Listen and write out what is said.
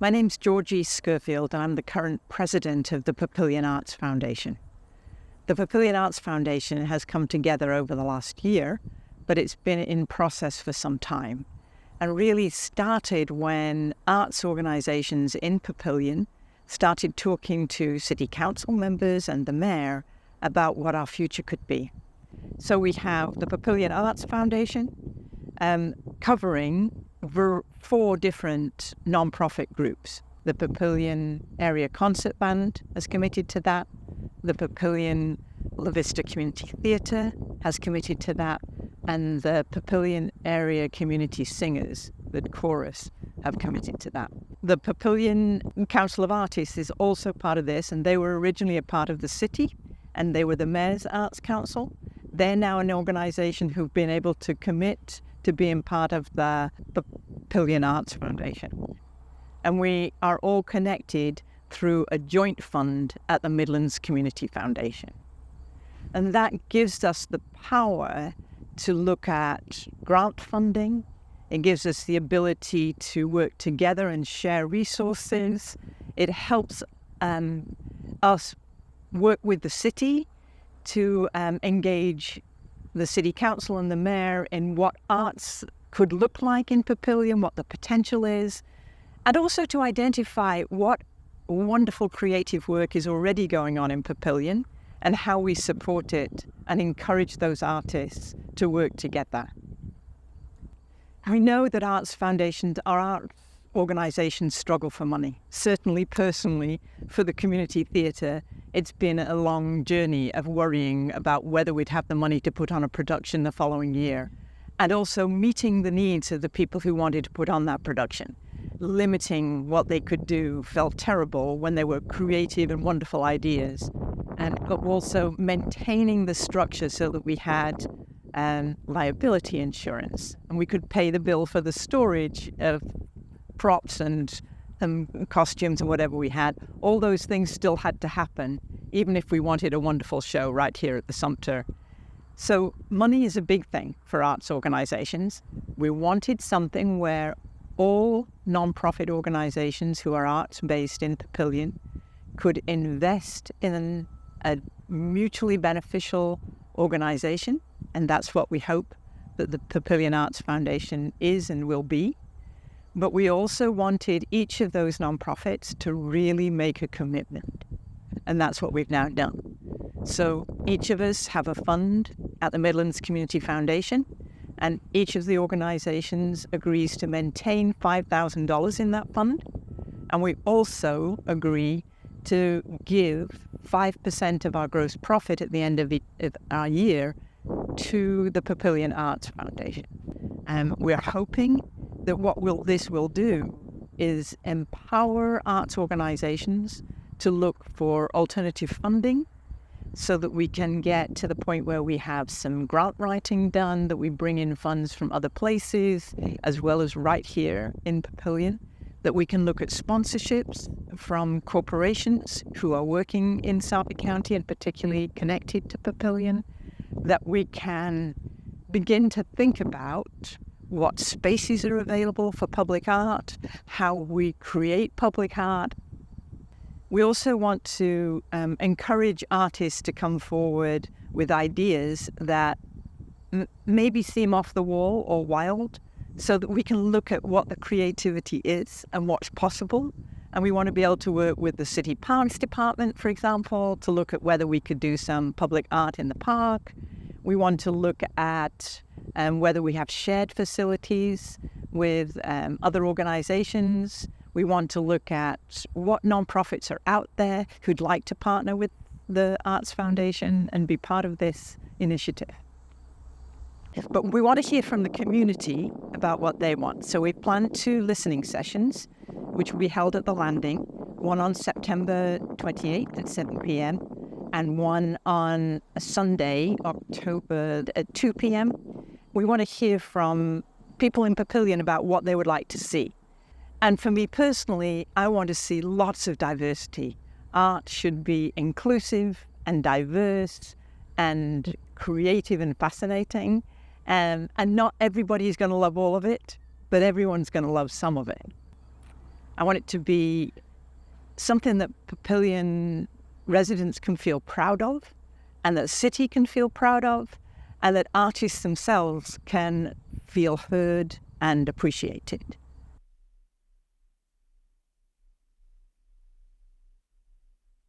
My name's Georgie Scurfield, and I'm the current president of the Papillion Arts Foundation. The Papillion Arts Foundation has come together over the last year, but it's been in process for some time, and really started when arts organisations in Papillion started talking to city council members and the mayor about what our future could be. So we have the Papillion Arts Foundation covering 4 different non-profit groups. The Papillion Area Concert Band has committed to that. The Papillion La Vista Community Theatre has committed to that. And the Papillion Area Community Singers, the chorus, have committed to that. The Papillion Council of Artists is also part of this, and they were originally a part of the city, and they were the Mayor's Arts Council. They're now an organisation who've been able to commit to being part of the Papillion Arts Foundation. And we are all connected through a joint fund at the Midlands Community Foundation. And that gives us the power to look at grant funding. It gives us the ability to work together and share resources. It helps us work with the city to engage the city council and the mayor in what arts could look like in Papillion, what the potential is, and also to identify what wonderful creative work is already going on in Papillion and how we support it and encourage those artists to work together. We know that arts foundations or arts organisations struggle for money. Certainly, personally, for the community theatre, it's been a long journey of worrying about whether we'd have the money to put on a production the following year, and also meeting the needs of the people who wanted to put on that production. Limiting what they could do felt terrible when there were creative and wonderful ideas, but also maintaining the structure so that we had liability insurance, and we could pay the bill for the storage of props and costumes and whatever we had. All those things still had to happen, even if we wanted a wonderful show right here at the Sumpter. So money is a big thing for arts organisations. We wanted something where all non-profit organisations who are arts-based in Papillion could invest in a mutually beneficial organisation, and that's what we hope that the Papillion Arts Foundation is and will be. But we also wanted each of those non-profits to really make a commitment, and that's what we've now done. So each of us have a fund at the Midlands Community Foundation, and each of the organisations agrees to maintain $5,000 in that fund, and we also agree to give 5% of our gross profit at the end of our year to the Papillion Arts Foundation. We're hoping that what this will do is empower arts organisations to look for alternative funding so that we can get to the point where we have some grant writing done, that we bring in funds from other places, as well as right here in Papillion, that we can look at sponsorships from corporations who are working in Suffolk County and particularly connected to Papillion, that we can begin to think about what spaces are available for public art, how we create public art. We also want to encourage artists to come forward with ideas that maybe seem off the wall or wild, so that we can look at what the creativity is and what's possible. And we want to be able to work with the City Parks Department, for example, to look at whether we could do some public art in the park. We want to look at whether we have shared facilities with other organisations. We want to look at what nonprofits are out there who'd like to partner with the Arts Foundation and be part of this initiative. But we want to hear from the community about what they want. So we've planned 2 listening sessions, which will be held at the Landing, one on September 28th at 7 p.m. and one on a Sunday, October at 2 p.m. We want to hear from people in Papillion about what they would like to see. And for me personally, I want to see lots of diversity. Art should be inclusive and diverse and creative and fascinating. And not everybody is going to love all of it, but everyone's going to love some of it. I want it to be something that Papillion residents can feel proud of, and that city can feel proud of, and that artists themselves can feel heard and appreciated.